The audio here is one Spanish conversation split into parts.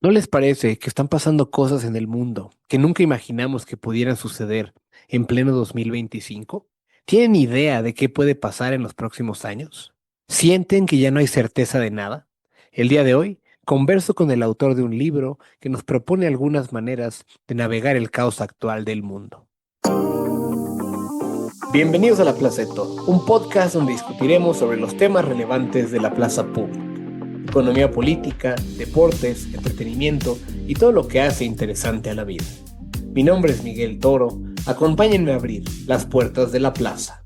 ¿No les parece que están pasando cosas en el mundo que nunca imaginamos que pudieran suceder en pleno 2025? ¿Tienen idea de qué puede pasar en los próximos años? ¿Sienten que ya no hay certeza de nada? El día de hoy converso con el autor de un libro que nos propone algunas maneras de navegar el caos actual del mundo. Bienvenidos a La Plaza de Toro, un podcast donde discutiremos sobre los temas relevantes de la plaza pública: economía política, deportes, entretenimiento y todo lo que hace interesante a la vida. Mi nombre es Miguel Toro, acompáñenme a abrir las puertas de la plaza.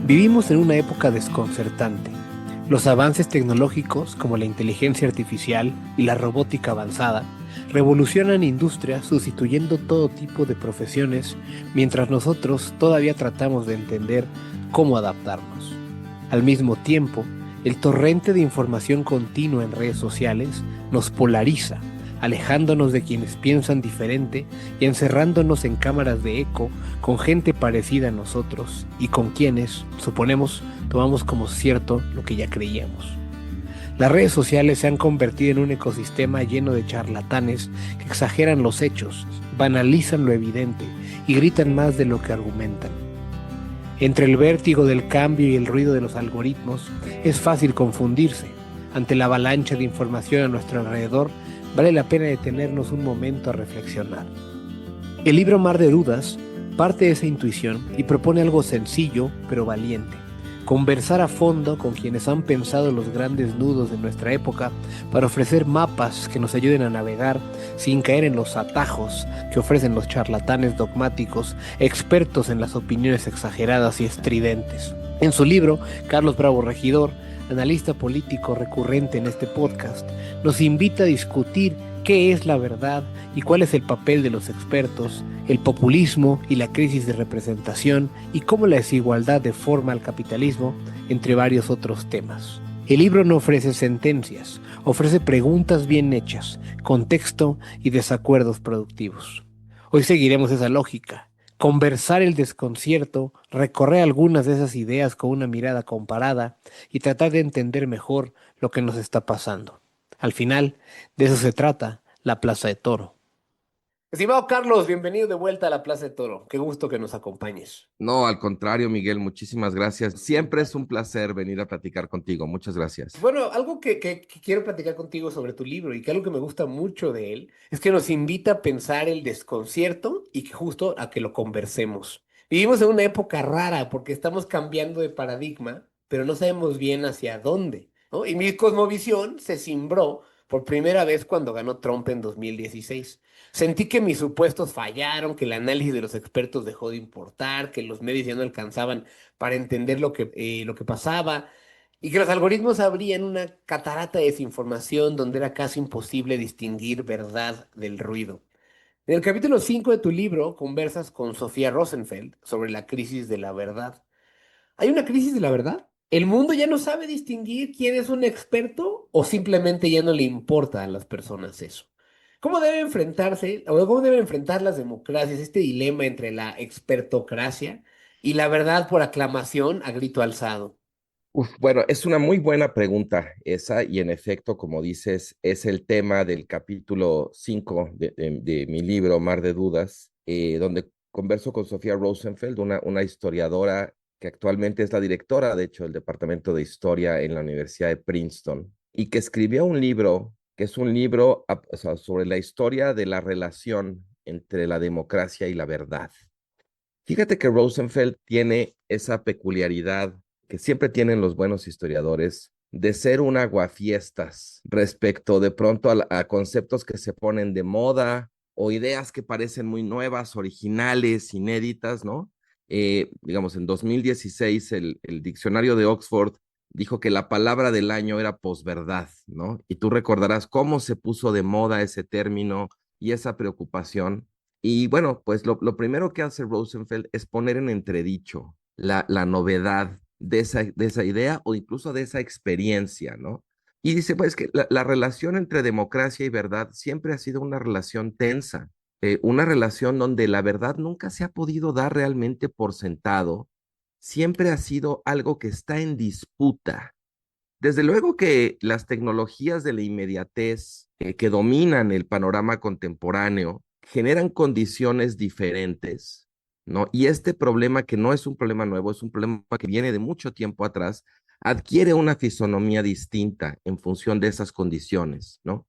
Vivimos en una época desconcertante. Los avances tecnológicos como la inteligencia artificial y la robótica avanzada revolucionan industrias sustituyendo todo tipo de profesiones mientras nosotros todavía tratamos de entender cómo adaptarnos. Al mismo tiempo, el torrente de información continua en redes sociales nos polariza, alejándonos de quienes piensan diferente y encerrándonos en cámaras de eco con gente parecida a nosotros y con quienes, suponemos, tomamos como cierto lo que ya creíamos. Las redes sociales se han convertido en un ecosistema lleno de charlatanes que exageran los hechos, banalizan lo evidente y gritan más de lo que argumentan. Entre el vértigo del cambio y el ruido de los algoritmos, es fácil confundirse. Ante la avalancha de información a nuestro alrededor, vale la pena detenernos un momento a reflexionar. El libro Mar de Dudas parte de esa intuición y propone algo sencillo pero valiente: conversar a fondo con quienes han pensado los grandes nudos de nuestra época para ofrecer mapas que nos ayuden a navegar sin caer en los atajos que ofrecen los charlatanes dogmáticos, expertos en las opiniones exageradas y estridentes. En su libro, Carlos Bravo Regidor, analista político recurrente en este podcast, nos invita a discutir qué es la verdad y cuál es el papel de los expertos, el populismo y la crisis de representación y cómo la desigualdad deforma al capitalismo, entre varios otros temas. El libro no ofrece sentencias, ofrece preguntas bien hechas, contexto y desacuerdos productivos. Hoy seguiremos esa lógica: conversar el desconcierto, recorrer algunas de esas ideas con una mirada comparada y tratar de entender mejor lo que nos está pasando. Al final, de eso se trata la Plaza de Toro. Estimado Carlos, bienvenido de vuelta a la Plaza de Toro. Qué gusto que nos acompañes. No, al contrario, Miguel, muchísimas gracias. Siempre es un placer venir a platicar contigo. Muchas gracias. Bueno, algo que quiero platicar contigo sobre tu libro y que algo que me gusta mucho de él es que nos invita a pensar el desconcierto y que justo a que lo conversemos. Vivimos en una época rara porque estamos cambiando de paradigma, pero no sabemos bien hacia dónde, ¿no? Y mi cosmovisión se cimbró por primera vez cuando ganó Trump en 2016. Sentí que mis supuestos fallaron, que el análisis de los expertos dejó de importar, que los medios ya no alcanzaban para entender lo que pasaba y que los algoritmos abrían una catarata de desinformación donde era casi imposible distinguir verdad del ruido. En el capítulo 5 de tu libro conversas con Sofía Rosenfeld sobre la crisis de la verdad. ¿Hay una crisis de la verdad? ¿El mundo ya no sabe distinguir quién es un experto o simplemente ya no le importa a las personas eso? ¿Cómo debe enfrentarse o cómo deben enfrentar las democracias este dilema entre la expertocracia y la verdad por aclamación a grito alzado? Bueno, es una muy buena pregunta esa y en efecto, como dices, es el tema del capítulo 5 de mi libro, Mar de Dudas, donde converso con Sofía Rosenfeld, una historiadora que actualmente es la directora, de hecho, del Departamento de Historia en la Universidad de Princeton, y que escribió un libro que es un libro o sea, sobre la historia de la relación entre la democracia y la verdad. Fíjate que Rosenfeld tiene esa peculiaridad que siempre tienen los buenos historiadores de ser un aguafiestas respecto de pronto a conceptos que se ponen de moda o ideas que parecen muy nuevas, originales, inéditas, ¿no? Digamos, en 2016 el diccionario de Oxford dijo que la palabra del año era posverdad, ¿no? Y tú recordarás cómo se puso de moda ese término y esa preocupación. Y bueno, pues lo primero que hace Rosenfeld es poner en entredicho la novedad de esa idea o incluso de esa experiencia, ¿no? Y dice, pues que la relación entre democracia y verdad siempre ha sido una relación tensa, una relación donde la verdad nunca se ha podido dar realmente por sentado, siempre ha sido algo que está en disputa. Desde luego que las tecnologías de la inmediatez que dominan el panorama contemporáneo generan condiciones diferentes, ¿no? Y este problema, que no es un problema nuevo, es un problema que viene de mucho tiempo atrás, adquiere una fisonomía distinta en función de esas condiciones, ¿no?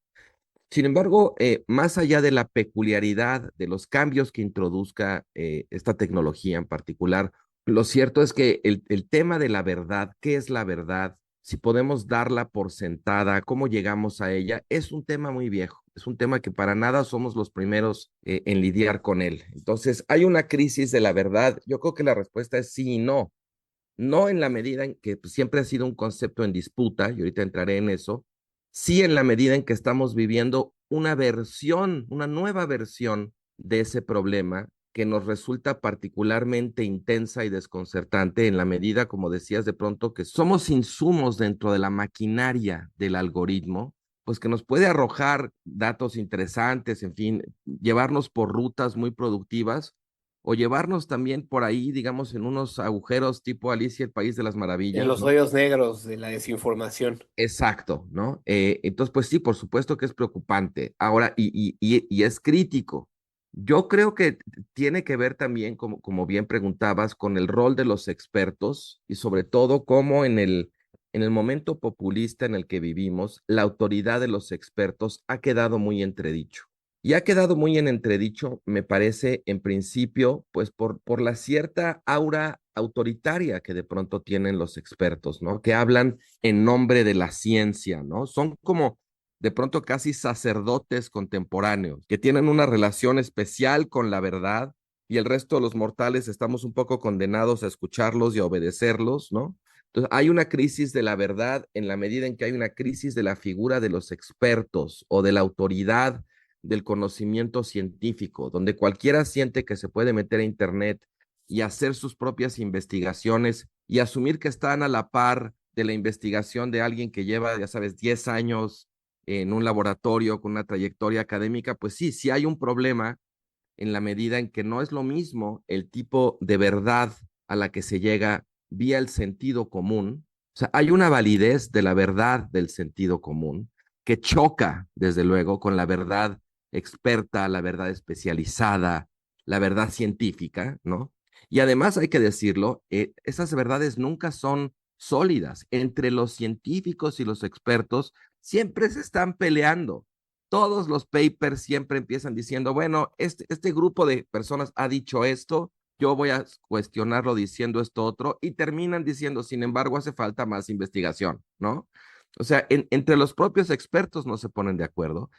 Sin embargo, más allá de la peculiaridad de los cambios que introduzca esta tecnología en particular, lo cierto es que el tema de la verdad, ¿qué es la verdad? Si podemos darla por sentada, cómo llegamos a ella, es un tema muy viejo, es un tema que para nada somos los primeros en lidiar con él. Entonces, hay una crisis de la verdad. Yo creo que la respuesta es sí y no. No en la medida en que pues, siempre ha sido un concepto en disputa, y ahorita entraré en eso, sí en la medida en que estamos viviendo una versión, una nueva versión de ese problema que nos resulta particularmente intensa y desconcertante en la medida, como decías de pronto, que somos insumos dentro de la maquinaria del algoritmo, pues que nos puede arrojar datos interesantes, en fin, llevarnos por rutas muy productivas o llevarnos también por ahí, digamos, en unos agujeros tipo Alicia, el País de las En Maravillas, los ¿no? hoyos negros de la desinformación. Exacto, ¿no? Entonces, pues sí, por supuesto que es preocupante. Ahora, y es crítico. Yo creo que tiene que ver también, como bien preguntabas, con el rol de los expertos y sobre todo cómo en el momento populista en el que vivimos, la autoridad de los expertos ha quedado muy entredicho. Y ha quedado muy en entredicho, me parece, en principio, pues por la cierta aura autoritaria que de pronto tienen los expertos, ¿no? Que hablan en nombre de la ciencia, ¿no? Son como de pronto casi sacerdotes contemporáneos que tienen una relación especial con la verdad y el resto de los mortales estamos un poco condenados a escucharlos y a obedecerlos, ¿no? Entonces, hay una crisis de la verdad en la medida en que hay una crisis de la figura de los expertos o de la autoridad del conocimiento científico, donde cualquiera siente que se puede meter a Internet y hacer sus propias investigaciones y asumir que están a la par de la investigación de alguien que lleva, ya sabes, 10 años en un laboratorio con una trayectoria académica, pues sí, sí hay un problema en la medida en que no es lo mismo el tipo de verdad a la que se llega vía el sentido común. O sea, hay una validez de la verdad del sentido común que choca, desde luego, con la verdad experta, la verdad especializada, la verdad científica, ¿no? Y además hay que decirlo, esas verdades nunca son sólidas. Entre los científicos y los expertos siempre se están peleando. Todos los papers siempre empiezan diciendo, bueno, este grupo de personas ha dicho esto, yo voy a cuestionarlo diciendo esto otro, y terminan diciendo, sin embargo, hace falta más investigación, ¿no? O sea, entre los propios expertos no se ponen de acuerdo,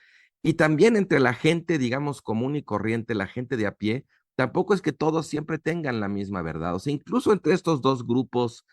y también entre la gente, digamos, común y corriente, la gente de a pie, tampoco es que todos siempre tengan la misma verdad. O sea, incluso entre estos dos grupos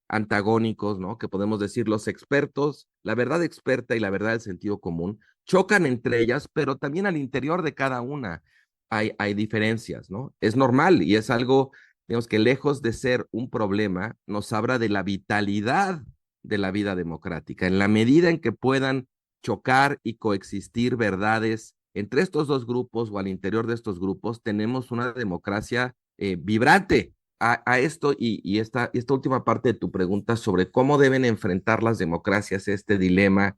antagónicos, ¿no? Que podemos decir los expertos, la verdad experta y la verdad del sentido común, chocan entre ellas, pero también al interior de cada una hay diferencias, ¿no? Es normal y es algo, digamos, que lejos de ser un problema, nos habla de la vitalidad de la vida democrática. En la medida en que puedan chocar y coexistir verdades entre estos dos grupos o al interior de estos grupos, tenemos una democracia vibrante. A esto y esta última parte de tu pregunta sobre cómo deben enfrentar las democracias este dilema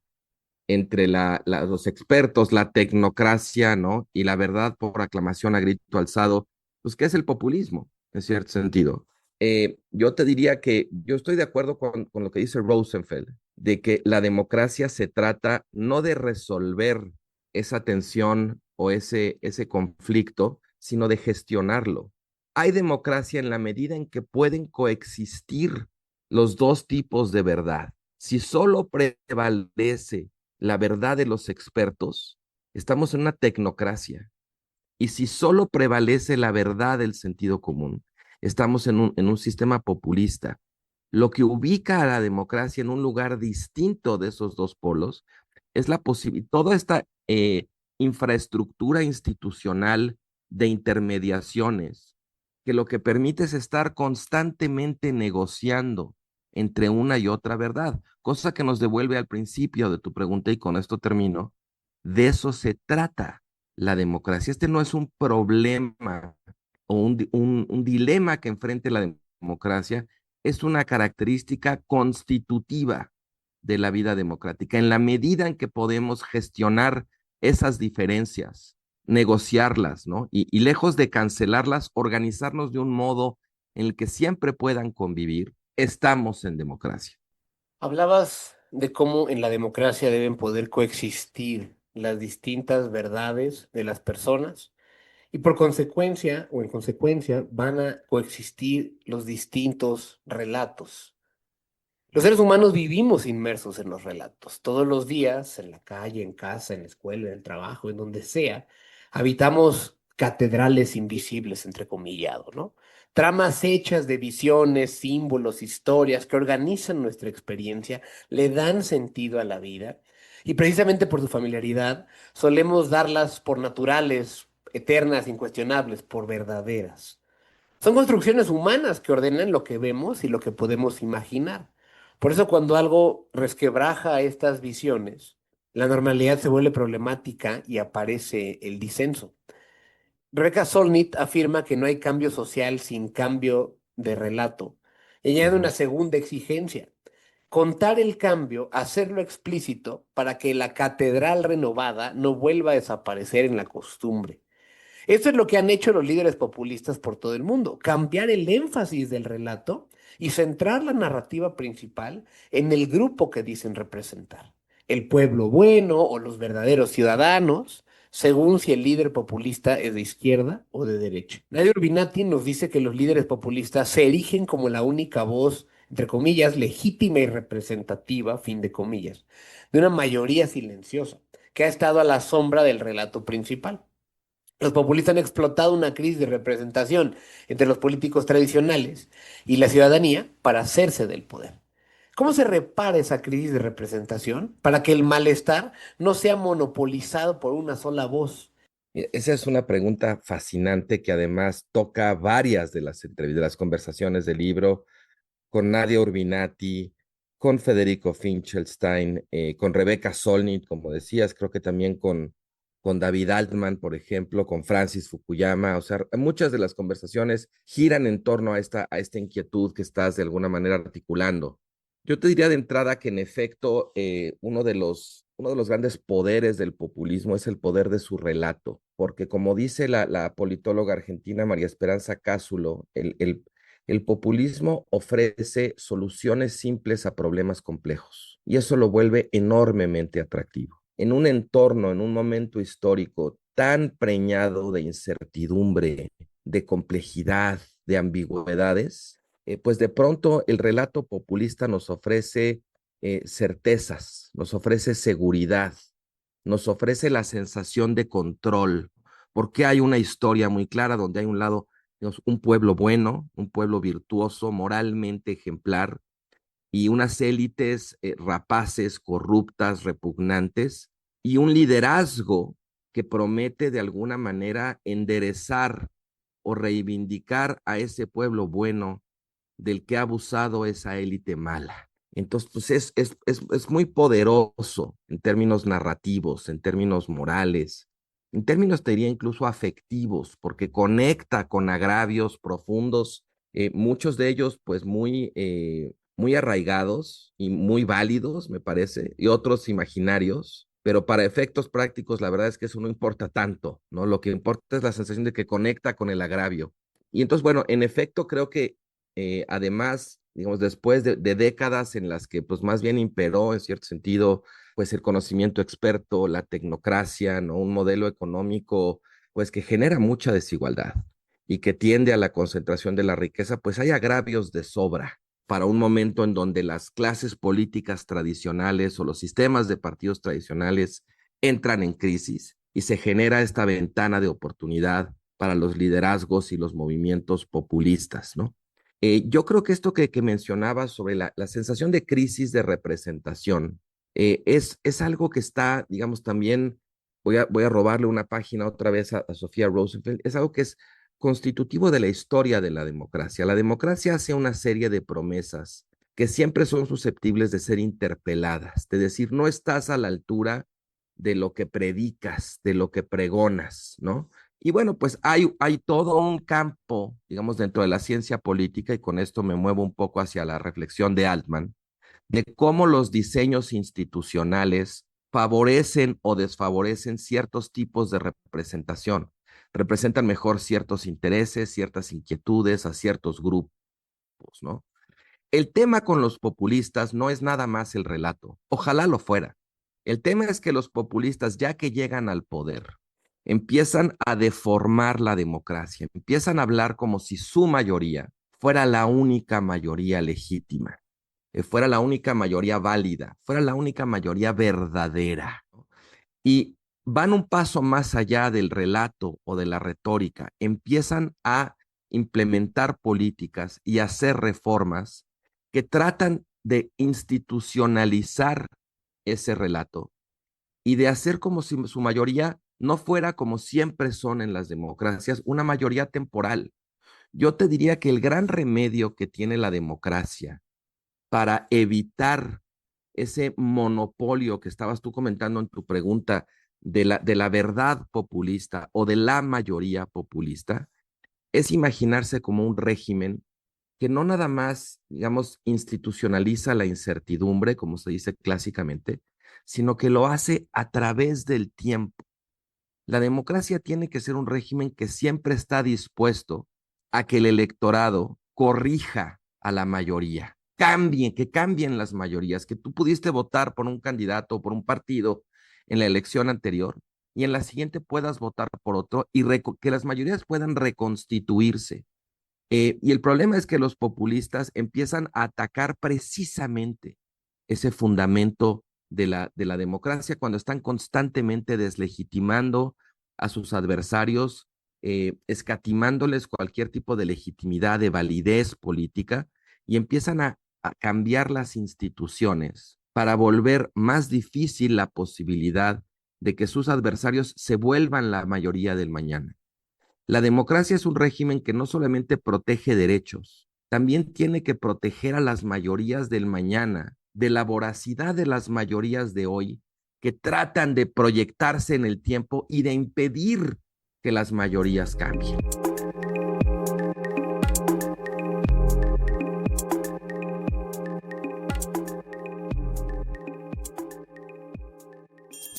entre los expertos, la tecnocracia, ¿no? Y la verdad por aclamación a grito alzado, pues, ¿qué es el populismo, en cierto sentido? Yo te diría que yo estoy de acuerdo con lo que dice Rosenfeld, de que la democracia se trata no de resolver esa tensión o ese conflicto, sino de gestionarlo. Hay democracia en la medida en que pueden coexistir los dos tipos de verdad. Si solo prevalece la verdad de los expertos, estamos en una tecnocracia. Y si solo prevalece la verdad del sentido común, estamos en un sistema populista. Lo que ubica a la democracia en un lugar distinto de esos dos polos es la posibilidad, toda esta infraestructura institucional de intermediaciones, que lo que permite es estar constantemente negociando entre una y otra verdad, cosa que nos devuelve al principio de tu pregunta y con esto termino. De eso se trata la democracia. Este no es un problema o un dilema que enfrente la democracia, es una característica constitutiva de la vida democrática. En la medida en que podemos gestionar esas diferencias, negociarlas, ¿no? Y lejos de cancelarlas, organizarnos de un modo en el que siempre puedan convivir, estamos en democracia. Hablabas de cómo en la democracia deben poder coexistir las distintas verdades de las personas y por consecuencia o en consecuencia van a coexistir los distintos relatos. Los seres humanos vivimos inmersos en los relatos. Todos los días, en la calle, en casa, en la escuela, en el trabajo, en donde sea, habitamos catedrales invisibles, entrecomillado, ¿no? Tramas hechas de visiones, símbolos, historias que organizan nuestra experiencia, le dan sentido a la vida y precisamente por su familiaridad solemos darlas por naturales, eternas, incuestionables, por verdaderas. Son construcciones humanas que ordenan lo que vemos y lo que podemos imaginar. Por eso cuando algo resquebraja estas visiones, la normalidad se vuelve problemática y aparece el disenso. Rebecca Solnit afirma que no hay cambio social sin cambio de relato. Y añade una segunda exigencia: contar el cambio, hacerlo explícito para que la catedral renovada no vuelva a desaparecer en la costumbre. Esto es lo que han hecho los líderes populistas por todo el mundo: cambiar el énfasis del relato y centrar la narrativa principal en el grupo que dicen representar, el pueblo bueno o los verdaderos ciudadanos, según si el líder populista es de izquierda o de derecha. Nadia Urbinati nos dice que los líderes populistas se erigen como la única voz, entre comillas, legítima y representativa, fin de comillas, de una mayoría silenciosa que ha estado a la sombra del relato principal. Los populistas han explotado una crisis de representación entre los políticos tradicionales y la ciudadanía para hacerse del poder. ¿Cómo se repara esa crisis de representación para que el malestar no sea monopolizado por una sola voz? Esa es una pregunta fascinante que además toca varias de de las conversaciones del libro con Nadia Urbinati, con Federico Finkelstein, con Rebecca Solnit, como decías, creo que también con David Altman, por ejemplo, con Francis Fukuyama. O sea, muchas de las conversaciones giran en torno a esta inquietud que estás de alguna manera articulando. Yo te diría de entrada que en efecto uno de los grandes poderes del populismo es el poder de su relato, porque como dice la politóloga argentina María Esperanza Cásulo, el populismo ofrece soluciones simples a problemas complejos y eso lo vuelve enormemente atractivo. En un entorno, en un momento histórico tan preñado de incertidumbre, de complejidad, de ambigüedades, pues de pronto el relato populista nos ofrece certezas, nos ofrece seguridad, nos ofrece la sensación de control, porque hay una historia muy clara donde hay un lado, digamos, un pueblo bueno, un pueblo virtuoso, moralmente ejemplar, y unas élites rapaces, corruptas, repugnantes, y un liderazgo que promete de alguna manera enderezar o reivindicar a ese pueblo bueno del que ha abusado esa élite mala. Entonces, pues es muy poderoso en términos narrativos, en términos morales, en términos, te diría, incluso afectivos, porque conecta con agravios profundos, muchos de ellos pues muy arraigados y muy válidos, me parece, y otros imaginarios, pero para efectos prácticos la verdad es que eso no importa tanto, ¿no? Lo que importa es la sensación de que conecta con el agravio. Y entonces, bueno, en efecto creo que además, digamos, después de décadas en las que pues más bien imperó en cierto sentido pues el conocimiento experto, la tecnocracia, ¿no? Un modelo económico pues que genera mucha desigualdad y que tiende a la concentración de la riqueza, pues hay agravios de sobra para un momento en donde las clases políticas tradicionales o los sistemas de partidos tradicionales entran en crisis y se genera esta ventana de oportunidad para los liderazgos y los movimientos populistas, ¿no? Yo creo que esto que mencionabas sobre la sensación de crisis de representación es algo que está, digamos, también, voy a robarle una página otra vez a Sofía Rosenfeld, es algo que es constitutivo de la historia de la democracia. La democracia hace una serie de promesas que siempre son susceptibles de ser interpeladas, de decir, no estás a la altura de lo que predicas, de lo que pregonas, ¿no? Y bueno, pues hay todo un campo, digamos, dentro de la ciencia política, y con esto me muevo un poco hacia la reflexión de Altman, de cómo los diseños institucionales favorecen o desfavorecen ciertos tipos de representación. Representan mejor ciertos intereses, ciertas inquietudes a ciertos grupos, ¿no? El tema con los populistas no es nada más el relato, ojalá lo fuera. El tema es que los populistas, ya que llegan al poder, empiezan a deformar la democracia, empiezan a hablar como si su mayoría fuera la única mayoría legítima, fuera la única mayoría válida, fuera la única mayoría verdadera, ¿no? Y van un paso más allá del relato o de la retórica, empiezan a implementar políticas y hacer reformas que tratan de institucionalizar ese relato y de hacer como si su mayoría no fuera como siempre son en las democracias, una mayoría temporal. Yo te diría que el gran remedio que tiene la democracia para evitar ese monopolio que estabas tú comentando en tu pregunta de la verdad populista o de la mayoría populista, es imaginarse como un régimen que no nada más, digamos, institucionaliza la incertidumbre, como se dice clásicamente, sino que lo hace a través del tiempo. La democracia tiene que ser un régimen que siempre está dispuesto a que el electorado corrija a la mayoría, que cambien las mayorías, que tú pudiste votar por un candidato o por un partido en la elección anterior y en la siguiente puedas votar por otro y que las mayorías puedan reconstituirse. Y el problema es que los populistas empiezan a atacar precisamente ese fundamento de la democracia cuando están constantemente deslegitimando a sus adversarios, escatimándoles cualquier tipo de legitimidad, de validez política, y empiezan a cambiar las instituciones para volver más difícil la posibilidad de que sus adversarios se vuelvan la mayoría del mañana. La democracia es un régimen que no solamente protege derechos, también tiene que proteger a las mayorías del mañana, de la voracidad de las mayorías de hoy, que tratan de proyectarse en el tiempo y de impedir que las mayorías cambien.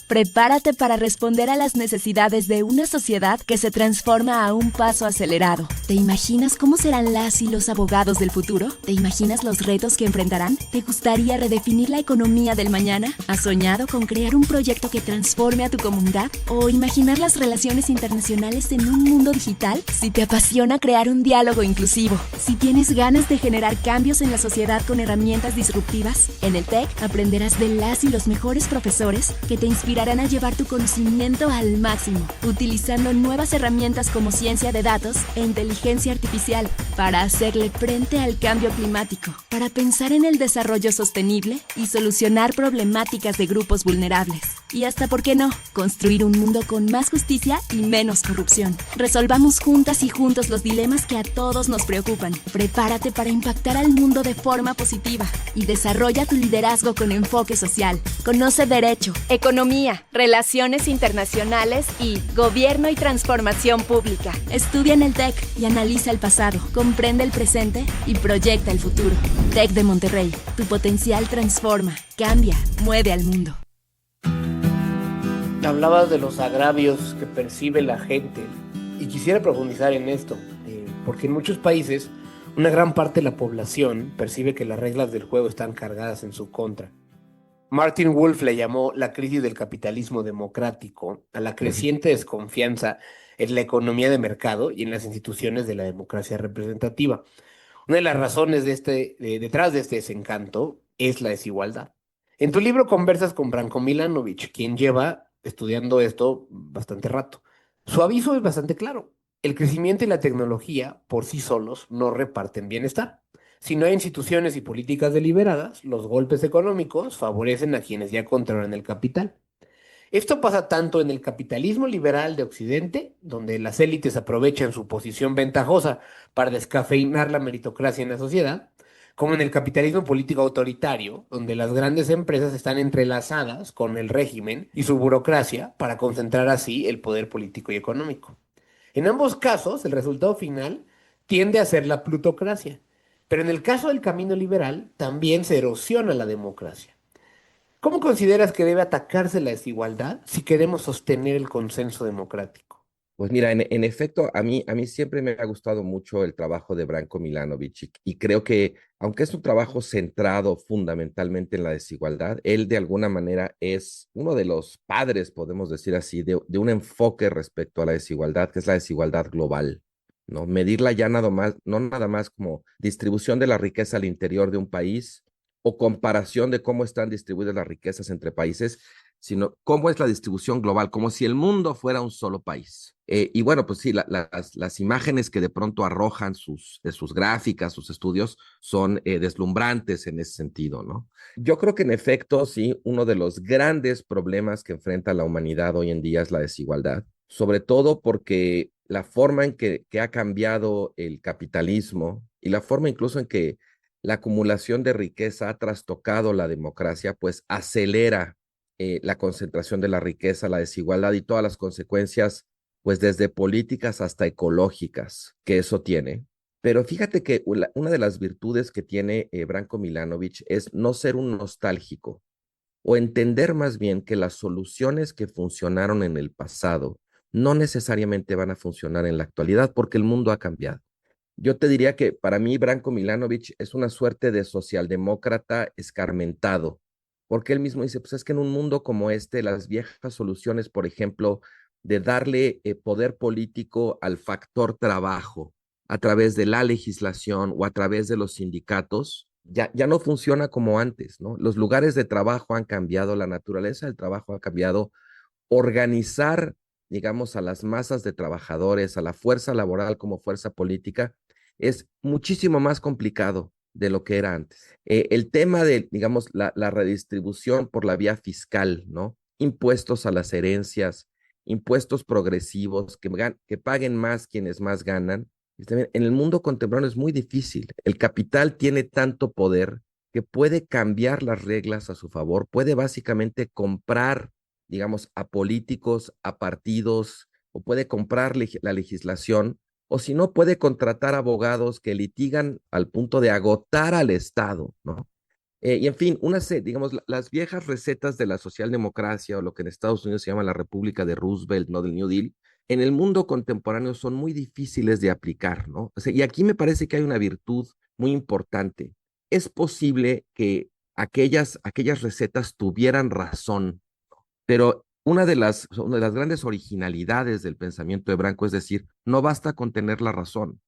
Prepárate para responder a las necesidades de una sociedad que se transforma a un paso acelerado. ¿Te imaginas cómo serán las y los abogados del futuro? ¿Te imaginas los retos que enfrentarán? ¿Te gustaría redefinir la economía del mañana? ¿Has soñado con crear un proyecto que transforme a tu comunidad? ¿O imaginar las relaciones internacionales en un mundo digital? Si te apasiona crear un diálogo inclusivo, si tienes ganas de generar cambios en la sociedad con herramientas disruptivas, en el TEC aprenderás de las y los mejores profesores que te inspirarán a llevar tu conocimiento al máximo, utilizando nuevas herramientas como ciencia de datos e inteligencia artificial para hacerle frente al cambio climático, para pensar en el desarrollo sostenible y solucionar problemáticas de grupos vulnerables. Y hasta, ¿por qué no?, construir un mundo con más justicia y menos corrupción. Resolvamos juntas y juntos los dilemas que a todos nos preocupan. Prepárate para impactar al mundo de forma positiva y desarrolla tu liderazgo con enfoque social. Conoce Derecho, Economía, Relaciones Internacionales y Gobierno y Transformación Pública. Estudia en el TEC y analiza el pasado, comprende el presente y proyecta el futuro. TEC de Monterrey, tu potencial transforma, cambia, mueve al mundo. Hablabas de los agravios que percibe la gente y quisiera profundizar en esto, porque en muchos países una gran parte de la población percibe que las reglas del juego están cargadas en su contra. Martin Wolf le llamó la crisis del capitalismo democrático a la creciente desconfianza en la economía de mercado y en las instituciones de la democracia representativa. Una de las razones detrás de este desencanto es la desigualdad. En tu libro conversas con Branko Milanovic, quien lleva estudiando esto bastante rato. Su aviso es bastante claro. El crecimiento y la tecnología por sí solos no reparten bienestar. Si no hay instituciones y políticas deliberadas, los golpes económicos favorecen a quienes ya controlan el capital. Esto pasa tanto en el capitalismo liberal de Occidente, donde las élites aprovechan su posición ventajosa para descafeinar la meritocracia en la sociedad, como en el capitalismo político autoritario, donde las grandes empresas están entrelazadas con el régimen y su burocracia para concentrar así el poder político y económico. En ambos casos, el resultado final tiende a ser la plutocracia, Pero en el caso del camino liberal, también se erosiona la democracia. ¿Cómo consideras que debe atacarse la desigualdad si queremos sostener el consenso democrático? Pues mira, en efecto, a mí siempre me ha gustado mucho el trabajo de Branko Milanovic y creo que, aunque es un trabajo centrado fundamentalmente en la desigualdad, él de alguna manera es uno de los padres, podemos decir así, de un enfoque respecto a la desigualdad, que es la desigualdad global, ¿no? Medirla ya nada más, no nada más como distribución de la riqueza al interior de un país o comparación de cómo están distribuidas las riquezas entre países, sino cómo es la distribución global, como si el mundo fuera un solo país. Y bueno, pues sí, las imágenes que de pronto arrojan de sus gráficas, sus estudios, son deslumbrantes en ese sentido, ¿no? Yo creo que en efecto, sí, uno de los grandes problemas que enfrenta la humanidad hoy en día es la desigualdad, sobre todo porque la forma en que ha cambiado el capitalismo y la forma incluso en que la acumulación de riqueza ha trastocado la democracia, pues acelera la concentración de la riqueza, la desigualdad y todas las consecuencias, pues desde políticas hasta ecológicas que eso tiene. Pero fíjate que una de las virtudes que tiene Branko Milanovic es no ser un nostálgico o entender más bien que las soluciones que funcionaron en el pasado no necesariamente van a funcionar en la actualidad porque el mundo ha cambiado. Yo te diría que para mí Branko Milanovic es una suerte de socialdemócrata escarmentado, porque él mismo dice, pues es que en un mundo como este, las viejas soluciones, por ejemplo, de darle poder político al factor trabajo a través de la legislación o a través de los sindicatos, ya no funciona como antes, ¿no? Los lugares de trabajo han cambiado, la naturaleza del trabajo ha cambiado, organizar, digamos, a las masas de trabajadores, a la fuerza laboral como fuerza política, es muchísimo más complicado de lo que era antes. El tema de, digamos, la redistribución por la vía fiscal, ¿no? Impuestos a las herencias, impuestos progresivos, que paguen más quienes más ganan. Y también en el mundo contemporáneo es muy difícil. El capital tiene tanto poder que puede cambiar las reglas a su favor, puede básicamente comprar, digamos, a políticos, a partidos, o puede comprar la legislación, o si no, puede contratar abogados que litigan al punto de agotar al Estado, ¿no? Y en fin, digamos, las viejas recetas de la socialdemocracia o lo que en Estados Unidos se llama la República de Roosevelt, ¿no? Del New Deal, en el mundo contemporáneo son muy difíciles de aplicar, ¿no? O sea, y aquí me parece que hay una virtud muy importante. Es posible que aquellas recetas tuvieran razón, pero una de las grandes originalidades del pensamiento de Branco es decir, no basta con tener la razón.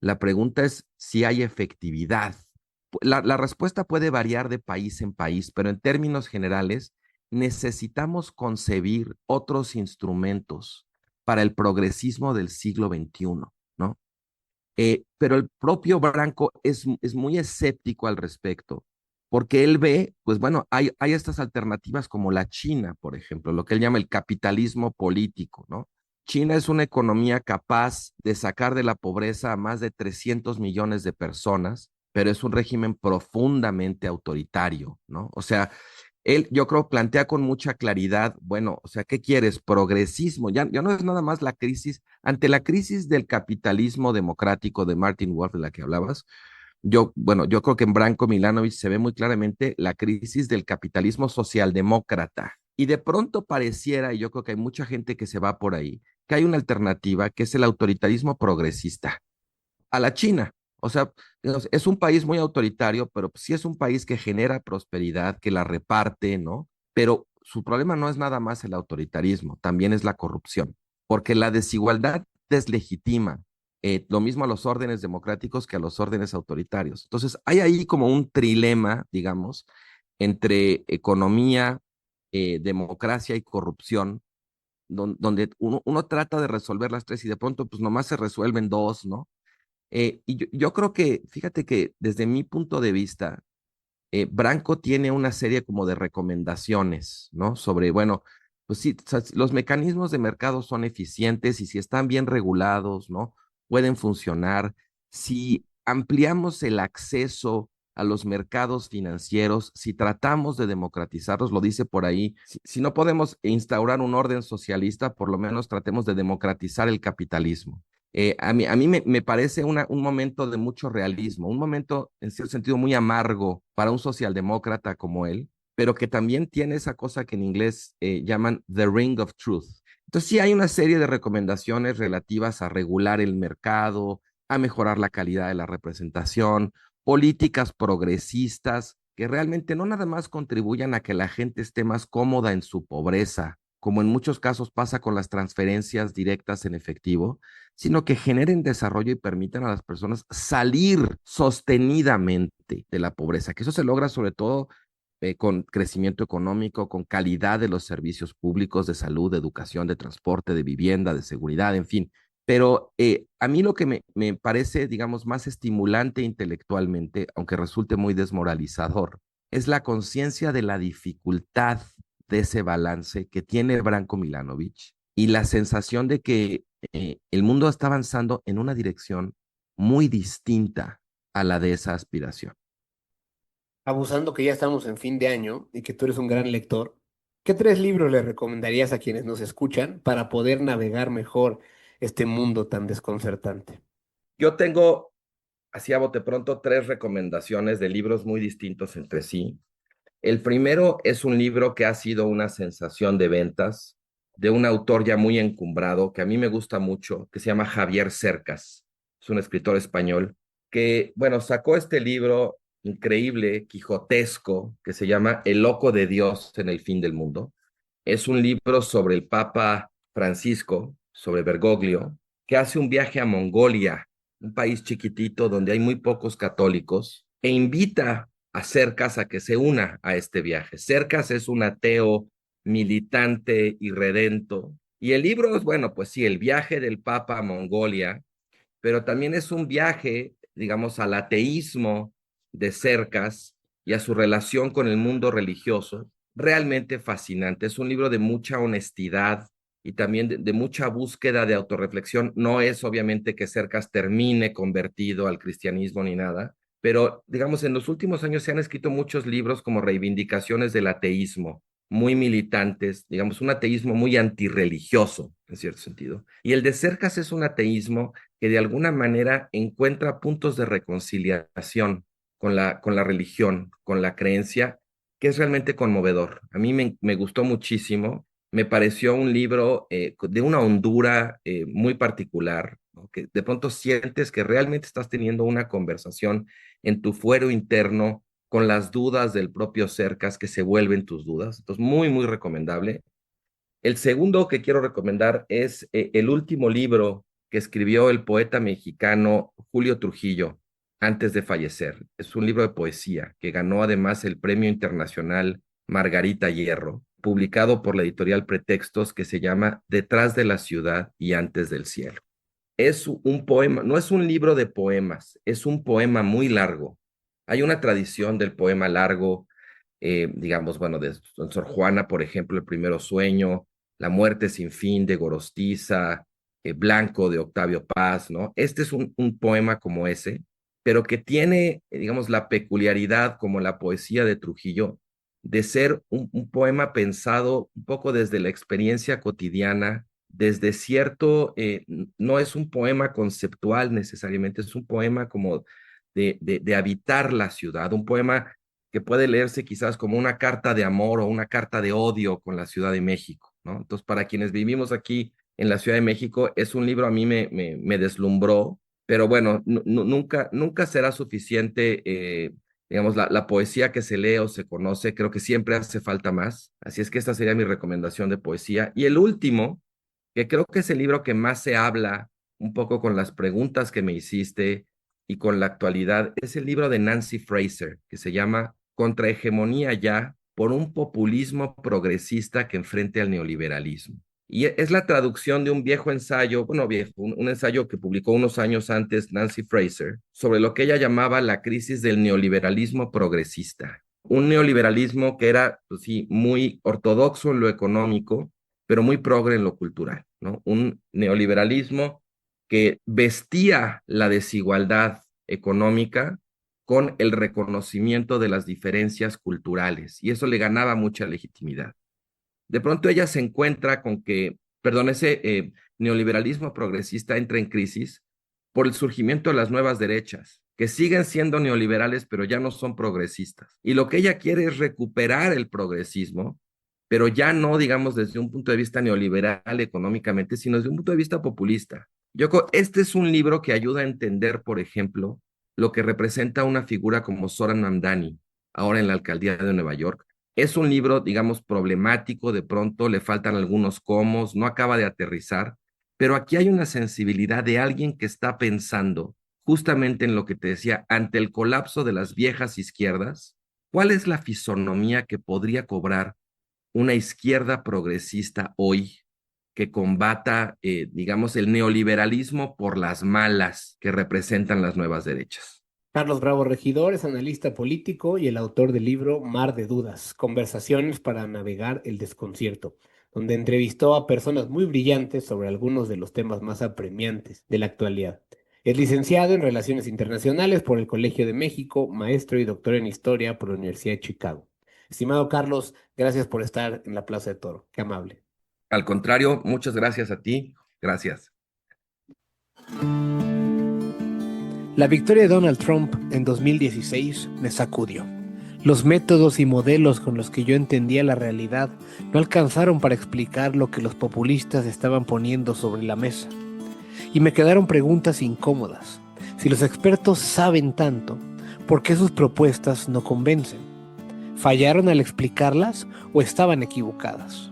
La pregunta es si hay efectividad. La respuesta puede variar de país en país, pero en términos generales necesitamos concebir otros instrumentos para el progresismo del siglo XXI, ¿no? Pero el propio Branco es muy escéptico al respecto, porque él ve, pues bueno, hay estas alternativas como la China, por ejemplo, lo que él llama el capitalismo político, ¿no? China es una economía capaz de sacar de la pobreza a más de 300 millones de personas, pero es un régimen profundamente autoritario, ¿no? O sea, él, yo creo, plantea con mucha claridad, bueno, o sea, ¿qué quieres? Progresismo. Ya no es nada más la crisis, ante la crisis del capitalismo democrático de Martin Wolf de la que hablabas, bueno, yo creo que en Branko Milanovic se ve muy claramente la crisis del capitalismo socialdemócrata. Y de pronto pareciera, y yo creo que hay mucha gente que se va por ahí, que hay una alternativa que es el autoritarismo progresista a la China. O sea, es un país muy autoritario, pero sí es un país que genera prosperidad, que la reparte, ¿no? Pero su problema no es nada más el autoritarismo, también es la corrupción, porque la desigualdad deslegitima lo mismo a los órdenes democráticos que a los órdenes autoritarios. Entonces, hay ahí como un trilema, digamos, entre economía, democracia y corrupción, donde uno trata de resolver las tres y de pronto, pues nomás se resuelven dos, ¿no? Y yo creo que, fíjate que desde mi punto de vista, Branco tiene una serie como de recomendaciones, ¿no? Sobre, bueno, pues sí, o sea, los mecanismos de mercado son eficientes y si están bien regulados, ¿no? Pueden funcionar. Si ampliamos el acceso a los mercados financieros, si tratamos de democratizarlos, lo dice por ahí, si no podemos instaurar un orden socialista, por lo menos tratemos de democratizar el capitalismo. A mí me parece un momento de mucho realismo, un momento en cierto sentido muy amargo para un socialdemócrata como él, pero que también tiene esa cosa que en inglés llaman the ring of truth. Entonces sí hay una serie de recomendaciones relativas a regular el mercado, a mejorar la calidad de la representación, políticas progresistas que realmente no nada más contribuyan a que la gente esté más cómoda en su pobreza, como en muchos casos pasa con las transferencias directas en efectivo, sino que generen desarrollo y permitan a las personas salir sostenidamente de la pobreza, que eso se logra sobre todo con crecimiento económico, con calidad de los servicios públicos de salud, de educación, de transporte, de vivienda, de seguridad, en fin. Pero a mí lo que me parece, digamos, más estimulante intelectualmente, aunque resulte muy desmoralizador, es la conciencia de la dificultad de ese balance que tiene Branko Milanovic y la sensación de que el mundo está avanzando en una dirección muy distinta a la de esa aspiración. Abusando que ya estamos en fin de año y que tú eres un gran lector, ¿qué 3 libros le recomendarías a quienes nos escuchan para poder navegar mejor este mundo tan desconcertante? Yo tengo, así a bote pronto, 3 recomendaciones de libros muy distintos entre sí. El primero es un libro que ha sido una sensación de ventas de un autor ya muy encumbrado, que a mí me gusta mucho, que se llama Javier Cercas. Es un escritor español que, bueno, sacó este libro increíble, quijotesco, que se llama El loco de Dios en el fin del mundo. Es un libro sobre el Papa Francisco, sobre Bergoglio, que hace un viaje a Mongolia, un país chiquitito donde hay muy pocos católicos, e invita a Cercas a que se una a este viaje. Cercas es un ateo militante y redento. Y el libro es, bueno, pues sí, el viaje del Papa a Mongolia, pero también es un viaje, digamos, al ateísmo de Cercas y a su relación con el mundo religioso, realmente fascinante. Es un libro de mucha honestidad y también de mucha búsqueda de autorreflexión. No es obviamente que Cercas termine convertido al cristianismo ni nada, pero digamos, en los últimos años se han escrito muchos libros como reivindicaciones del ateísmo, muy militantes, digamos, un ateísmo muy antirreligioso, en cierto sentido. Y el de Cercas es un ateísmo que de alguna manera encuentra puntos de reconciliación con la religión, con la creencia, que es realmente conmovedor. A mí me gustó muchísimo, me pareció un libro de una hondura muy particular, ¿no? Que de pronto sientes que realmente estás teniendo una conversación en tu fuero interno con las dudas del propio Cercas que se vuelven tus dudas. Entonces, muy, muy recomendable. El segundo que quiero recomendar es el último libro que escribió el poeta mexicano Julio Trujillo antes de fallecer. Es un libro de poesía que ganó además el Premio Internacional Margarita Hierro, publicado por la editorial Pretextos, que se llama Detrás de la ciudad y antes del cielo. Es un poema, no es un libro de poemas, es un poema muy largo. Hay una tradición del poema largo, digamos, bueno, de Sor Juana, por ejemplo, El primero sueño, La muerte sin fin de Gorostiza, Blanco de Octavio Paz, ¿no? Este es un poema como ese, pero que tiene, digamos, la peculiaridad, como la poesía de Trujillo, de ser un poema pensado un poco desde la experiencia cotidiana, desde cierto, no es un poema conceptual necesariamente, es un poema como de habitar la ciudad, un poema que puede leerse quizás como una carta de amor o una carta de odio con la Ciudad de México, ¿no? Entonces, para quienes vivimos aquí en la Ciudad de México, es un libro a mí me deslumbró, pero bueno, nunca será suficiente, digamos, la poesía que se lee o se conoce, creo que siempre hace falta más. Así es que esta sería mi recomendación de poesía. Y el último, que creo que es el libro que más se habla un poco con las preguntas que me hiciste y con la actualidad, es el libro de Nancy Fraser, que se llama Contrahegemonía ya por un populismo progresista que enfrente al neoliberalismo. Y es la traducción de un viejo ensayo, bueno, viejo, un ensayo que publicó unos años antes Nancy Fraser, sobre lo que ella llamaba la crisis del neoliberalismo progresista. Un neoliberalismo que era, pues sí, muy ortodoxo en lo económico, pero muy progre en lo cultural, ¿no? Un neoliberalismo que vestía la desigualdad económica con el reconocimiento de las diferencias culturales, y eso le ganaba mucha legitimidad. De pronto ella se encuentra con que, perdón, ese neoliberalismo progresista entra en crisis por el surgimiento de las nuevas derechas, que siguen siendo neoliberales, pero ya no son progresistas. Y lo que ella quiere es recuperar el progresismo, pero ya no, digamos, desde un punto de vista neoliberal económicamente, sino desde un punto de vista populista. Este es un libro que ayuda a entender, por ejemplo, lo que representa una figura como Zoran Mamdani, ahora en la alcaldía de Nueva York. Es un libro, digamos, problemático, de pronto le faltan algunos comos, no acaba de aterrizar, pero aquí hay una sensibilidad de alguien que está pensando justamente en lo que te decía, ante el colapso de las viejas izquierdas, ¿cuál es la fisonomía que podría cobrar una izquierda progresista hoy que combata, digamos, el neoliberalismo por las malas que representan las nuevas derechas? Carlos Bravo Regidor es analista político y el autor del libro Mar de Dudas, Conversaciones para navegar el desconcierto, donde entrevistó a personas muy brillantes sobre algunos de los temas más apremiantes de la actualidad. Es licenciado en Relaciones Internacionales por el Colegio de México, maestro y doctor en Historia por la Universidad de Chicago. Estimado Carlos, gracias por estar en la Plaza de Toro. Qué amable. Al contrario, muchas gracias a ti. Gracias. La victoria de Donald Trump en 2016 me sacudió. Los métodos y modelos con los que yo entendía la realidad no alcanzaron para explicar lo que los populistas estaban poniendo sobre la mesa. Y me quedaron preguntas incómodas. Si los expertos saben tanto, ¿por qué sus propuestas no convencen? ¿Fallaron al explicarlas o estaban equivocadas?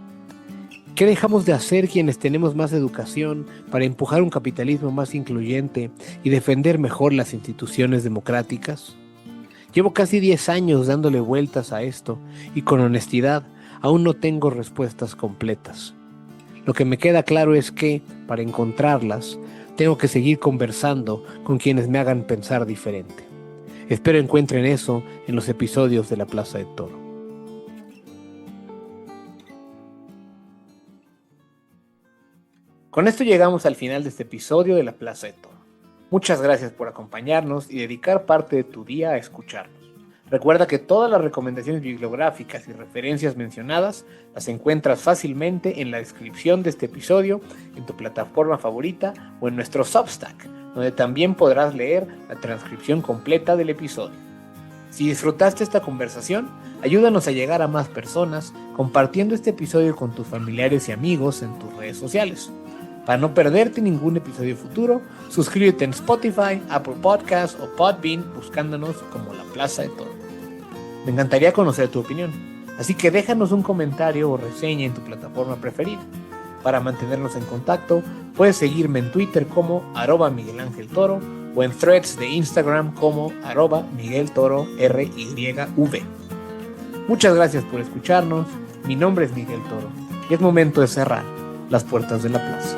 ¿Qué dejamos de hacer quienes tenemos más educación para empujar un capitalismo más incluyente y defender mejor las instituciones democráticas? Llevo casi 10 años dándole vueltas a esto y con honestidad aún no tengo respuestas completas. Lo que me queda claro es que, para encontrarlas, tengo que seguir conversando con quienes me hagan pensar diferente. Espero encuentren eso en los episodios de La Plaza de Toro. Con esto llegamos al final de este episodio de La Plaza de Toro. Muchas gracias por acompañarnos y dedicar parte de tu día a escucharnos. Recuerda que todas las recomendaciones bibliográficas y referencias mencionadas las encuentras fácilmente en la descripción de este episodio, en tu plataforma favorita o en nuestro Substack, donde también podrás leer la transcripción completa del episodio. Si disfrutaste esta conversación, ayúdanos a llegar a más personas compartiendo este episodio con tus familiares y amigos en tus redes sociales. Para no perderte ningún episodio futuro, suscríbete en Spotify, Apple Podcasts o Podbean buscándonos como La Plaza de Toro. Me encantaría conocer tu opinión, así que déjanos un comentario o reseña en tu plataforma preferida. Para mantenernos en contacto, puedes seguirme en Twitter como @MiguelAngelToro o en threads de Instagram como @MiguelToroRYV. Muchas gracias por escucharnos, mi nombre es Miguel Toro y es momento de cerrar las puertas de la plaza.